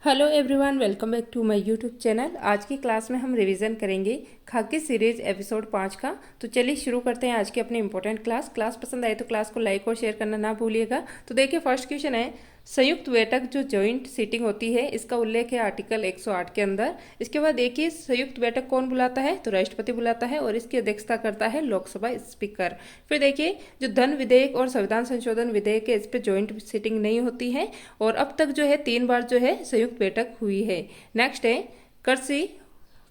Hello everyone, welcome back to my YouTube channel. आज की class में हम रिवीजन करेंगे खाकी सीरीज एपिसोड 5 का। तो चलिए शुरू करते हैं आज की अपनी इंपॉर्टेंट क्लास पसंद आए तो क्लास को लाइक और शेयर करना ना भूलिएगा। तो देखिए फर्स्ट क्वेश्चन है, संयुक्त बैठक जो जॉइंट सीटिंग होती है इसका उल्लेख है आर्टिकल 108 के अंदर। इसके बाद देखिए संयुक्त बैठक कौन बुलाता है, तो राष्ट्रपति बुलाता है और इसकी अध्यक्षता करता है लोकसभा स्पीकर। फिर देखिए जो धन विधेयक और संविधान संशोधन विधेयक है इस पर जॉइंट सीटिंग नहीं होती है और अब तक जो है 3 बार जो है संयुक्त बैठक हुई है। नेक्स्ट है कृषि,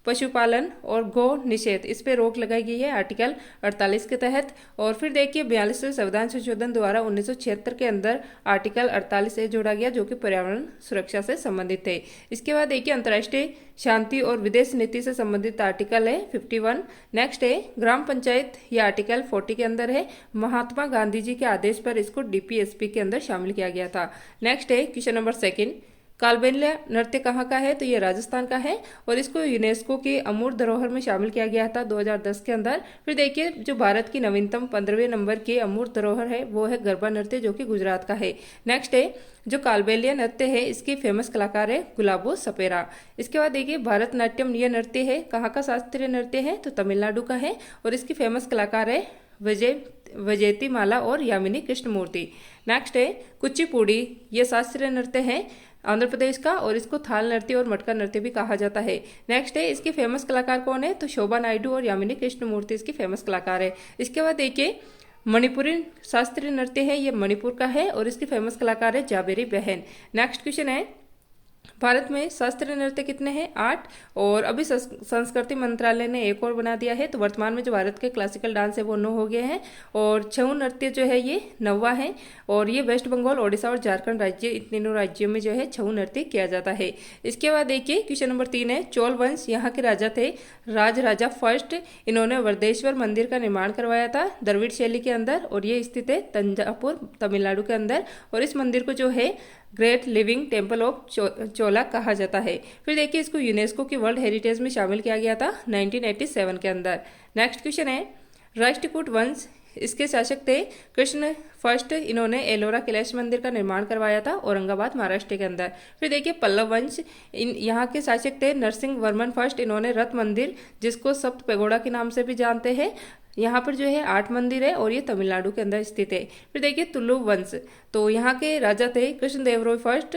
पशुपालन और गो निषेध, इस पे रोक लगाई गई है आर्टिकल 48 के तहत। और फिर देखिए 42वें संविधान संशोधन द्वारा 1976 के अंदर आर्टिकल 48A जोड़ा गया जो कि पर्यावरण सुरक्षा से संबंधित है। इसके बाद देखिए अंतर्राष्ट्रीय शांति और विदेश नीति से संबंधित आर्टिकल है 51। नेक्स्ट है ग्राम पंचायत, ये आर्टिकल 40 के अंदर है। महात्मा गांधी जी के आदेश पर इसको DPSP के अंदर शामिल किया गया था। नेक्स्ट है क्वेश्चन नंबर 2, कालबेलिया नृत्य कहाँ का है, तो ये राजस्थान का है और इसको यूनेस्को की अमूर्त धरोहर में शामिल किया गया था 2010 के अंदर। फिर देखिए जो भारत की नवीनतम 15वें नंबर की अमूर्त धरोहर है वो है गरबा नृत्य जो कि गुजरात का है। नेक्स्ट है जो कालबेलिया नृत्य है इसकी फेमस कलाकार है गुलाबो सपेरा। इसके बाद देखिए भारतनाट्यम ये नृत्य है कहाँ का शास्त्रीय नृत्य है, तो तमिलनाडु का है और इसकी फेमस कलाकार है वजयती माला और यामिनी कृष्णमूर्ति। नेक्स्ट है कुचिपुड़ी, ये शास्त्रीय नृत्य है आंध्र प्रदेश का और इसको थाल नृत्य और मटका नृत्य भी कहा जाता है। नेक्स्ट है इसके फेमस कलाकार कौन है, तो शोभा नायडू और यामिनी कृष्णमूर्ति इसकी फेमस कलाकार है। इसके बाद देखिए मणिपुरी शास्त्रीय नृत्य है, ये मणिपुर का है और इसकी फेमस कलाकार है जाबेरी बहन। नेक्स्ट क्वेश्चन है भारत में शास्त्रीय नृत्य कितने हैं, 8 और अभी संस्कृति मंत्रालय ने एक और बना दिया है। तो वर्तमान में जो भारत के क्लासिकल डांस है वो 9 हो गए हैं और छऊ नृत्य जो है ये 9वां है और ये वेस्ट बंगाल, ओडिशा और झारखंड राज्य, इन तीनों राज्यों में जो है छऊ नृत्य किया जाता है। इसके बाद देखिए क्वेश्चन नंबर 3 है, चोल वंश, यहाँ के राजा थे राजा फर्स्ट, इन्होंने वरदेश्वर मंदिर का निर्माण करवाया था द्रविड़ शैली के अंदर और ये स्थित है तंजापुर तमिलनाडु के अंदर और इस मंदिर को जो है ग्रेट लिविंग टेम्पल ऑफ चोला कहा जाता है। फिर देखिए इसको यूनेस्को की वर्ल्ड हेरिटेज में शामिल किया गया था 1987 के अंदर। नेक्स्ट क्वेश्चन है राष्ट्रकूट वंश, इसके शासक थे कृष्ण फर्स्ट, इन्होंने एलोरा कैलाश मंदिर का निर्माण करवाया था औरंगाबाद महाराष्ट्र के अंदर। फिर देखिए पल्लव वंश, यहाँ के शासक थे नरसिंह वर्मन फर्स्ट, इन्होंने रथ मंदिर जिसको सप्त पैगोडा के नाम से भी जानते हैं, यहाँ पर जो है 8 मंदिर है और ये तमिलनाडु के अंदर स्थित है। फिर देखिए तुलु वंश, तो यहाँ के राजा थे कृष्णदेवराय फर्स्ट,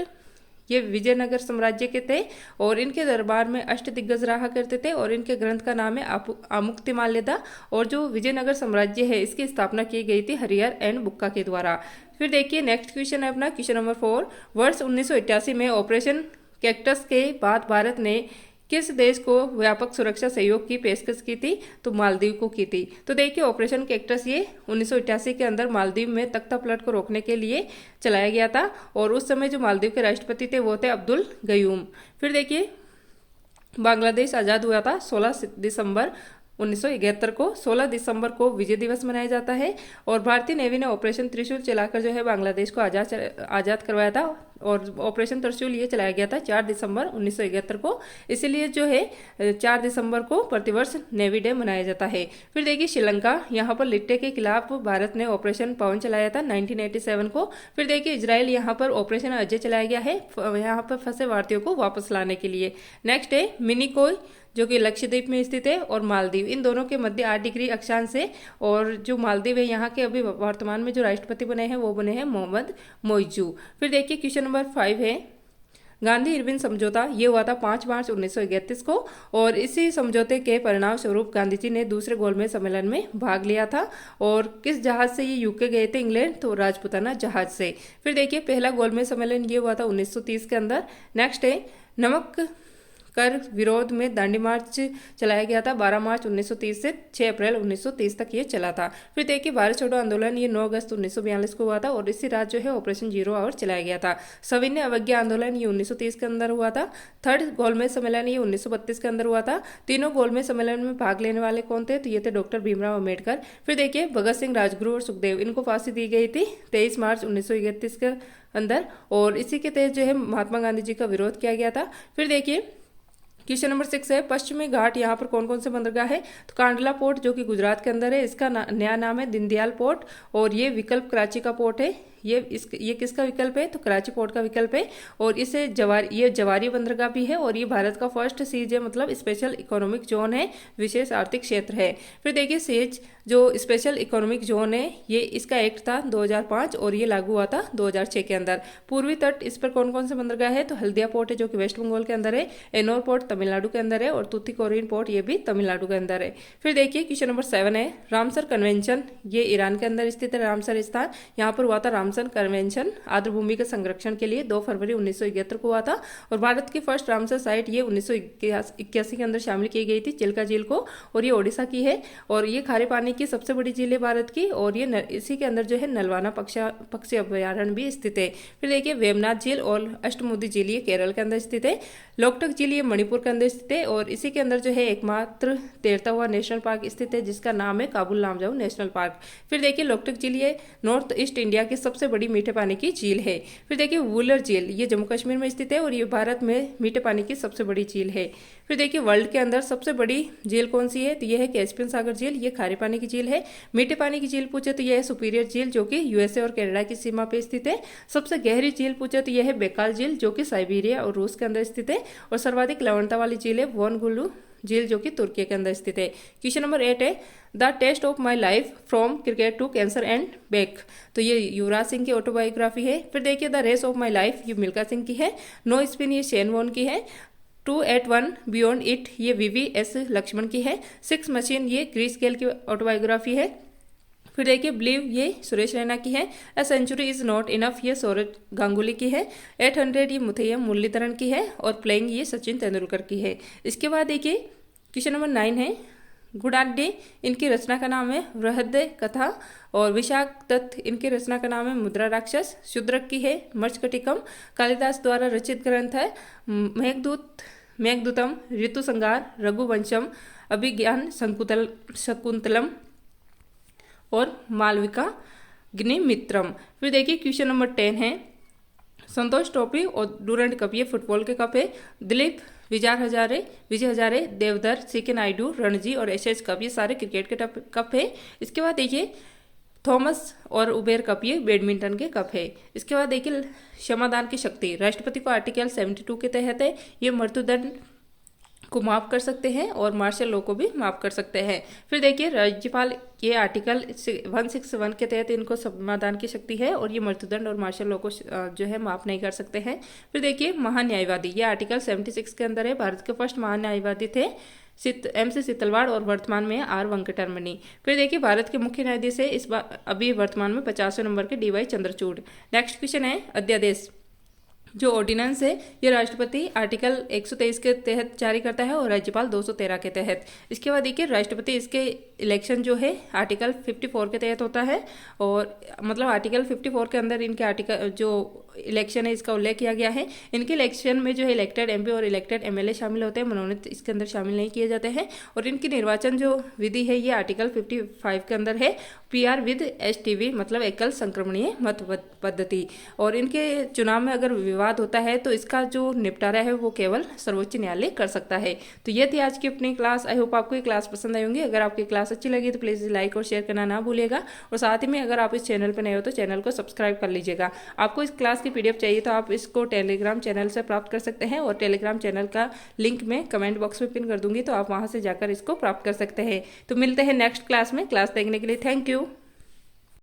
ये विजयनगर साम्राज्य के थे और इनके दरबार में अष्टदिग्गज रहा करते थे और इनके ग्रंथ का नाम है आमुक्तिमाल्यदा और जो विजयनगर साम्राज्य है इसकी स्थापना की गई थी हरिहर एंड बुक्का के द्वारा। फिर देखिए नेक्स्ट क्वेश्चन है अपना क्वेश्चन नंबर 4, वर्ष 1988 में ऑपरेशन कैक्टस के बाद भारत ने किस देश को व्यापक सुरक्षा सहयोग की पेशकश की थी, तो मालदीव को की थी। तो देखिए ऑपरेशन कैक्टस ये 1988 के अंदर मालदीव में तख्ता पलट को रोकने के लिए चलाया गया था और उस समय जो मालदीव के राष्ट्रपति थे वो थे अब्दुल गयूम। फिर देखिए बांग्लादेश आज़ाद हुआ था 16 दिसंबर 1971 को। 16 दिसंबर को विजय दिवस मनाया जाता है और भारतीय नेवी ने ऑपरेशन त्रिशूल चलाकर जो है बांग्लादेश को आज़ाद करवाया था और ऑपरेशन त्रिशूल ये चलाया गया था 4 दिसंबर 1971 को, इसीलिए जो है 4 दिसंबर को प्रतिवर्ष नेवी डे मनाया जाता है। फिर देखिए श्रीलंका, यहाँ पर लिट्टे के खिलाफ भारत ने ऑपरेशन पवन चलाया था 1987 को। फिर देखिए इजराइल, यहाँ पर ऑपरेशन अजय चलाया गया है यहाँ पर फंसे भारतीयों को वापस लाने के लिए। नेक्स्ट है मिनिकोय जो कि लक्षद्वीप में स्थित है और मालदीव, इन दोनों के मध्य 8 डिग्री अक्षांश है और जो मालदीव है यहाँ के अभी वर्तमान में जो राष्ट्रपति बने हैं वो बने हैं मोहम्मद मोइजू। फिर देखिए क्वेश्चन नंबर 5 है गांधी इरविन समझौता, ये हुआ था 5 मार्च 1931 को और इसी समझौते के परिणाम स्वरूप गांधी जी ने दूसरे गोलमेज सम्मेलन में भाग लिया था और किस जहाज से ये यूके गए थे इंग्लैंड, तो राजपुताना जहाज से। फिर देखिए पहला गोलमेज सम्मेलन ये हुआ था 1930 के अंदर। नेक्स्ट है नमक कर विरोध में दांडी मार्च चलाया गया था 12 मार्च 1930 से 6 अप्रैल 1930 तक ये चला था। फिर देखिए भारत छोड़ो आंदोलन ये 9 अगस्त 1942 को हुआ था और इसी रात जो है ऑपरेशन 0 आवर चलाया गया था। सविनय अवज्ञा आंदोलन ये 1930 के अंदर हुआ था। थर्ड गोलमेज सम्मेलन ये 1932 के अंदर हुआ था। तीनों गोलमेज सम्मेलन में भाग लेने वाले कौन थे, तो ये थे डॉक्टर भीमराव अम्बेडकर। फिर देखिए भगत सिंह, राजगुरु और सुखदेव, इनको फांसी दी गई थी 23 मार्च 1931 के अंदर और इसी के तहत जो है महात्मा गांधी जी का विरोध किया गया था। फिर देखिए क्वेश्चन नंबर 6 है पश्चिमी घाट, यहाँ पर कौन कौन से बंदरगाह है, तो कांडला पोर्ट जो कि गुजरात के अंदर है, इसका नया नाम है दीनदयाल पोर्ट और ये विकल्प कराची का पोर्ट है, ये किसका विकल्प है? तो कराची पोर्ट का विकल्प है। और ये जवारी बंदरगाह भी है और ये भारत का फर्स्ट सीजे मतलब स्पेशल इकोनॉमिक जोन है, विशेष आर्थिक क्षेत्र है। फिर देखिए सेज जो स्पेशल इकोनॉमिक जोन है ये इसका एक्ट था 2005 और ये लागू हुआ था 2006 के अंदर। पूर्वी तट इस पर कौन कौन से बंदरगाह है? तो हल्दिया पोर्ट है जो कि वेस्ट बंगाल के अंदर है, एनोर पोर्ट तमिलनाडु के अंदर है और तूतीकोरिन पोर्ट ये भी तमिलनाडु के अंदर है। फिर देखिए क्वेश्चन नंबर 7 है रामसर कन्वेंशन, ये ईरान के अंदर स्थित है रामसर स्थान। यहाँ पर हुआ था रामसर कन्वेंशन आर्द्रभूमि के संरक्षण के लिए 2 फरवरी 1971 को हुआ था। और भारत की फर्स्ट रामसर साइट ये 1981 के अंदर शामिल की गई थी चिल्का झील को, और ये ओडिशा की है और ये खारे पानी की सबसे बड़ी झील है भारत की। और ये इसी के अंदर जो है नलवाना पक्षी अभयारण्य भी स्थित है। फिर देखिए वेमनाथ झील और अष्टमुदी झील ये केरल के अंदर स्थित है। लोकटक झील ये मणिपुर के अंदर स्थित है और इसी के अंदर जो है एकमात्र तैरता हुआ नेशनल पार्क स्थित है जिसका नाम है काबुल लामजाऊ नेशनल पार्क। फिर देखिए लोकटक झील ये नॉर्थ ईस्ट इंडिया की सबसे बड़ी मीठे पानी की झील है। फिर देखिए वुलर झील ये जम्मू कश्मीर में स्थित है और ये भारत में मीठे पानी की सबसे बड़ी झील है। फिर देखिए वर्ल्ड के अंदर सबसे बड़ी झील कौन सी है? तो यह है कैस्पियन सागर झील, ये खारे पानी की झील है। मीठे पानी की झील पूछे तो यह है सुपीरियर झील जो कि यूएसए और कनाडा की सीमा पे स्थित है। सबसे गहरी झील पूछे तो यह है बेकाल झील जो कि साइबेरिया और रूस के अंदर स्थित है। और सर्वाधिक लवणता वाली झील है वोनगुलू झील जो कि तुर्की के अंदर स्थित है। क्वेश्चन नंबर 8 है the test of my life from cricket to cancer and back, तो ये युवराज सिंह की ऑटोबायोग्राफी है। फिर देखिए the race of my life ये मिल्खा सिंह की है। नो स्पिन ये शेन वॉर्न की है। 281 बियॉन्ड इट ये VVS लक्ष्मण की है। 6 मशीन ये क्रिस गेल की ऑटोबायोग्राफी है। फिर देखिए बिलीव ये सुरेश रैना की है। A century is not enough ये सौरभ गांगुली की है। 800 ये मुथैया मुरलीधरन की है और प्लेइंग ये सचिन तेंदुलकर की है। इसके बाद देखिए क्वेश्चन नंबर 9 है गुडाड्डे इनकी रचना का नाम है वृहद्य कथा। और विशाख दत्त इनकी रचना का नाम है मुद्रा राक्षस। शूद्रक की है मर्चकटिकम, कालिदास द्वारा रचित ग्रंथ है मेघदूतम, ऋतु संगार, रघुवंशम, अभिज्ञान शकुंतलम और मालविका अग्निमित्रम। फिर देखिए क्वेश्चन नंबर 10 है संतोष ट्रॉफी और डूरंड कप ये फुटबॉल के कप है। दिलीप विजय हजारे, देवधर, CK नायडू, रणजी और एशेज कप ये सारे क्रिकेट के कप है। इसके बाद देखिए थॉमस और उबेर कप ये बैडमिंटन के कप है। इसके बाद देखिए क्षमादान की शक्ति राष्ट्रपति को आर्टिकल 72 के तहत है, ये मृत्युदंड को माफ कर सकते हैं और मार्शल लॉ को भी माफ कर सकते हैं। फिर देखिए राज्यपाल ये आर्टिकल 161 के तहत इनको समाधान की शक्ति है और ये मृत्युदंड और मार्शल लॉ को जो है माफ नहीं कर सकते हैं। फिर देखिए महान्यायवादी ये आर्टिकल 76 के अंदर है। भारत के फर्स्ट महान्यायवादी थे MC सीतलवाड़ और वर्तमान में R वेंकटरमणि। फिर देखिए भारत के मुख्य न्यायाधीश है इस बार अभी वर्तमान में 50वें नंबर के DY चंद्रचूड़। नेक्स्ट क्वेश्चन है अध्यादेश जो ऑर्डिनेंस है ये राष्ट्रपति आर्टिकल 123 के तहत जारी करता है और राज्यपाल 213 के तहत। इसके बाद देखिए राष्ट्रपति इसके इलेक्शन जो है आर्टिकल 54 के तहत होता है और मतलब आर्टिकल 54 के अंदर इनके आर्टिकल जो इलेक्शन है इसका उल्लेख किया गया है। इनके इलेक्शन में जो है इलेक्टेड MP और इलेक्टेड MLA शामिल होते हैं, मनोनीत इसके अंदर शामिल नहीं किए जाते हैं। और इनकी निर्वाचन जो विधि है ये आर्टिकल 55 के अंदर है। PR विद STV मतलब एकल संक्रमणीय मत पद्धति। और इनके चुनाव में अगर विवाद होता है तो इसका जो निपटारा है वो केवल सर्वोच्च न्यायालय कर सकता है। तो ये थी आज की अपनी क्लास। आई होप आपको ये क्लास पसंद आई होंगी। अगर आपकी क्लास अच्छी लगी तो प्लीज़ लाइक और शेयर करना ना भूलिएगा और साथ ही में अगर आप इस चैनल पर नए हो तो चैनल को सब्सक्राइब कर लीजिएगा। आपको इस क्लास की PDF चाहिए तो आप इसको टेलीग्राम चैनल से प्राप्त कर सकते हैं और टेलीग्राम चैनल का लिंक मैं कमेंट बॉक्स में पिन कर दूंगी तो आप वहां से जाकर इसको प्राप्त कर सकते हैं। तो मिलते हैं नेक्स्ट क्लास में। क्लास देखने के लिए थैंक यू।